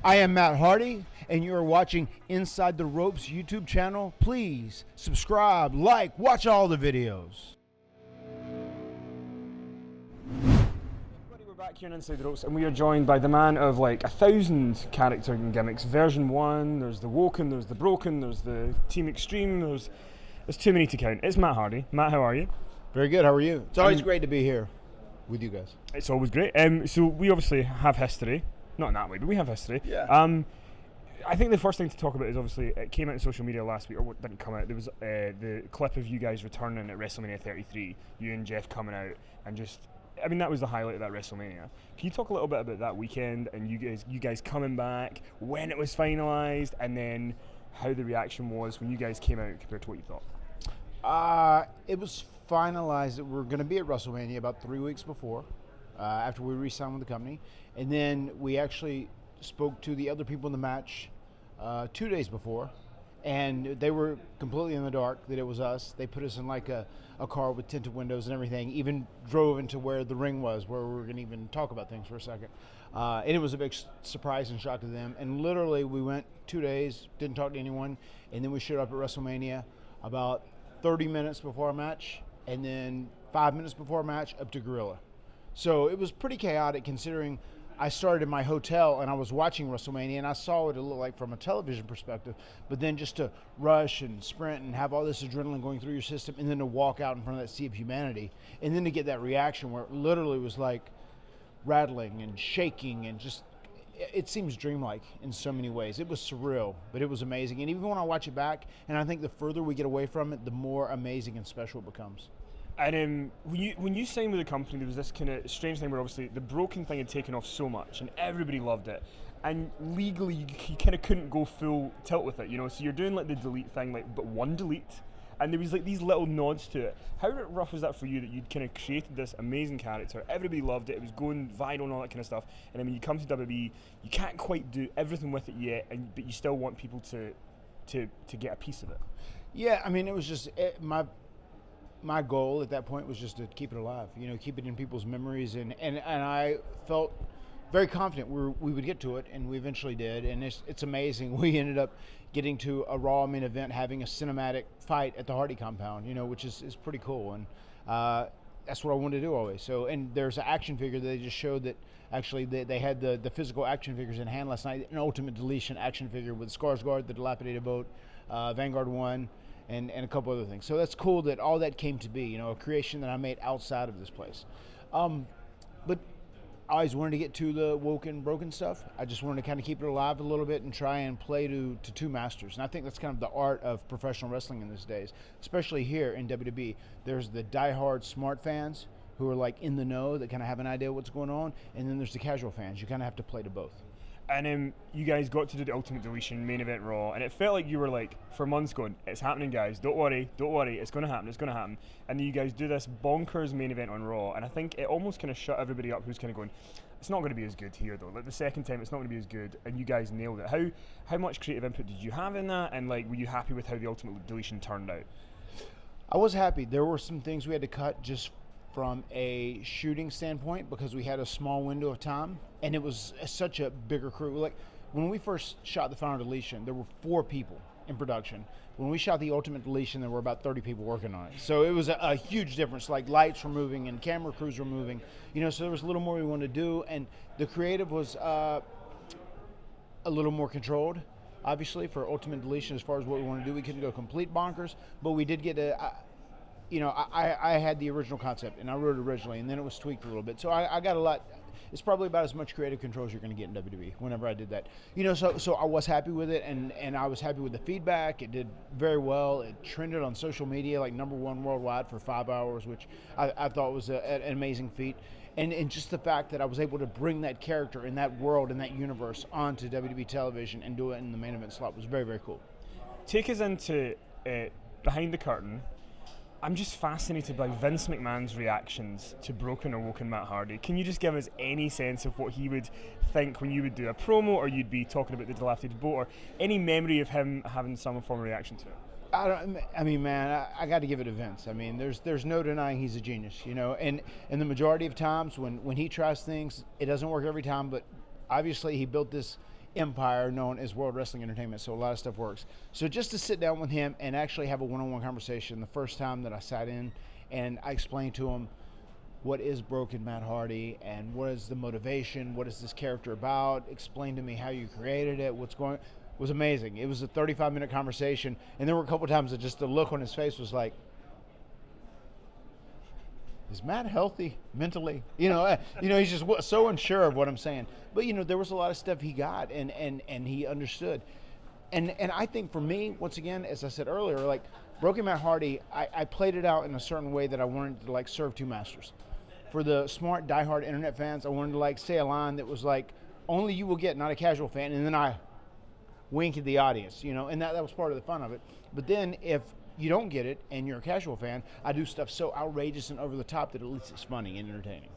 I am Matt Hardy, and you are watching Inside the Ropes YouTube channel. Please subscribe, like, watch all the videos. Everybody, we're back here on Inside the Ropes, and we are joined by the man of like 1,000 character and gimmicks. Version 1, there's the Woken, there's the Broken, there's the Team Extreme, there's too many to count. It's Matt Hardy. Matt, how are you? Very good, how are you? It's always great to be here with you guys. It's always great. So we obviously have history. Not in that way, but we have history. Yeah. I think the first thing to talk about is obviously it came out on social media last week, or what didn't come out. There was the clip of you guys returning at WrestleMania 33, you and Jeff coming out, and just, I mean, that was the highlight of that WrestleMania. Can you talk a little bit about that weekend and you guys coming back, when it was finalized, and then how the reaction was when you guys came out compared to what you thought? It was finalized that we're going to be at WrestleMania about 3 weeks before, after we re-signed with the company. And then we actually spoke to the other people in the match 2 days before, and they were completely in the dark that it was us. They put us in like a car with tinted windows and everything, even drove into where the ring was, where we were going to even talk about things for a second. And it was a big surprise and shock to them. And literally we went 2 days, didn't talk to anyone, and then we showed up at WrestleMania about 30 minutes before our match, and then 5 minutes before our match up to Gorilla. So it was pretty chaotic, considering I started in my hotel and I was watching WrestleMania and I saw what it looked like from a television perspective, but then just to rush and sprint and have all this adrenaline going through your system, and then to walk out in front of that sea of humanity, and then to get that reaction where it literally was like rattling and shaking, and just, it seems dreamlike in so many ways. It was surreal, but it was amazing. And even when I watch it back, and I think the further we get away from it, the more amazing and special it becomes. And when you signed with the company, there was this kind of strange thing where obviously the Broken thing had taken off so much and everybody loved it, and legally you kind of couldn't go full tilt with it, you know. So you're doing like the delete thing, like, but one delete, and there was like these little nods to it. How rough was that for you, that you'd kind of created this amazing character, everybody loved it, it was going viral and all that kind of stuff, and I mean, you come to WWE, you can't quite do everything with it yet, but you still want people to get a piece of it. Yeah, I mean, it was just my goal at that point was just to keep it alive, you know, keep it in people's memories, and I felt very confident we would get to it, and we eventually did, and it's amazing. We ended up getting to a Raw main event, having a cinematic fight at the Hardy compound, you know, which is pretty cool, and that's what I wanted to do always. So, and there's an action figure that they just showed that actually they had the physical action figures in hand last night, an Ultimate Deletion action figure with Skarsgård, the dilapidated boat, Vanguard 1, and a couple other things. So that's cool that all that came to be, you know, a creation that I made outside of this place. But I always wanted to get to the Woken Broken stuff. I just wanted to kind of keep it alive a little bit and try and play to two masters. And I think that's kind of the art of professional wrestling in these days, especially here in WWE. There's the diehard smart fans who are like in the know, that kind of have an idea of what's going on, and then there's the casual fans. You kind of have to play to both. And you guys got to do the Ultimate Deletion main event Raw, and it felt like you were like for months going, it's happening, guys, don't worry, it's going to happen, and then you guys do this bonkers main event on Raw, and I think it almost kind of shut everybody up who's kind of going, it's not going to be as good here though, like the second time it's not going to be as good, and you guys nailed it. How much creative input did you have in that, and like were you happy with how the Ultimate Deletion turned out? I was happy. There were some things we had to cut just from a shooting standpoint, because we had a small window of time, and it was such a bigger crew. Like when we first shot the Final Deletion, there were 4 people in production. When we shot the Ultimate Deletion, there were about 30 people working on it. So it was a huge difference. Like lights were moving and camera crews were moving, you know. So there was a little more we wanted to do, and the creative was a little more controlled. Obviously, for Ultimate Deletion, as far as what we wanted to do, we couldn't go complete bonkers, but we did get you know, I had the original concept, and I wrote it originally, and then it was tweaked a little bit. So I got a lot. It's probably about as much creative control as you're going to get in WWE whenever I did that. You know, so I was happy with it, and I was happy with the feedback. It did very well. It trended on social media like #1 worldwide for 5 hours, which I thought was an amazing feat. And just the fact that I was able to bring that character in that world, in that universe, onto WWE television and do it in the main event slot was very, very cool. Take us into behind the curtain. I'm just fascinated by Vince McMahon's reactions to Broken or Woken Matt Hardy. Can you just give us any sense of what he would think when you would do a promo, or you'd be talking about the dilapidated boat, or any memory of him having some form of reaction to it? I mean, man, I got to give it to Vince. I mean, there's no denying he's a genius, you know. And the majority of times when he tries things, it doesn't work every time. But obviously, he built this empire known as World Wrestling Entertainment, so a lot of stuff works. So just to sit down with him and actually have a one-on-one conversation, the first time that I sat in and I explained to him what is Broken Matt Hardy and what is the motivation, what is this character about, explain to me how you created it, what's going, was amazing. It was a 35-minute conversation, and there were a couple times that just the look on his face was like, is Matt healthy mentally? He's just so unsure of what I'm saying. But there was a lot of stuff he got and he understood. And I think for me, once again, as I said earlier, like Broken Matt Hardy, I played it out in a certain way that I wanted to like serve two masters. For the smart, diehard internet fans, I wanted to like say a line that was like, only you will get, not a casual fan. And then I wink at the audience, and that was part of the fun of it. But then if you don't get it and you're a casual fan, I do stuff so outrageous and over the top that at least it's funny and entertaining.